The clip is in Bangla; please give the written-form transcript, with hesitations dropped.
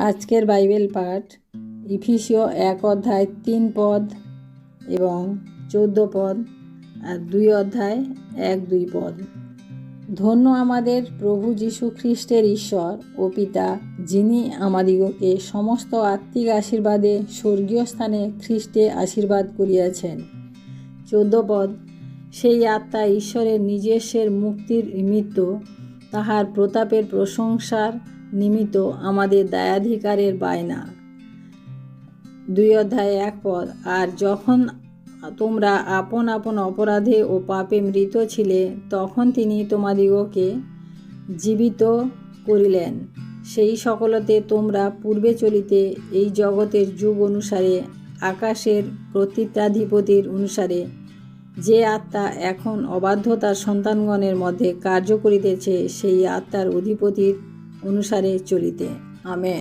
আজকের বাইবেল পাঠ ইফিসীয় 1 অধ্যায় 3 পদ এবং 14 পদ আর 2 অধ্যায় 1-2 পদ। ধন্য আমাদের প্রভু যীশু খ্রিস্টের ঈশ্বর ও পিতা, যিনি আমাদিগকে সমস্ত আত্মিক আশীর্বাদে স্বর্গীয় স্থানে খ্রিস্টে আশীর্বাদ করিয়াছেন। 14 পদ। সেই আত্মা ঈশ্বরের নিজস্বের মুক্তির নিমিত্ত তাহার প্রতাপের প্রশংসার নিমিত্ত আমাদের দায়াধিকারের বায়না। 2 অধ্যায় 1 পদ। আর যখন তোমরা আপন আপন অপরাধে ও পাপে মৃত ছিলে, তখন তিনি তোমাদিগকে জীবিত করিলেন। সেই সকলতে তোমরা পূর্বে চলিতে এই জগতের যুগ অনুসারে, আকাশের কর্তৃত্বাধিপতির অনুসারে, যে আত্মা এখন অবাধ্যতার সন্তানগণের মধ্যে কার্য করিতেছে, সেই আত্মার অধিপতির অনুসারে চলিতে। আমেন।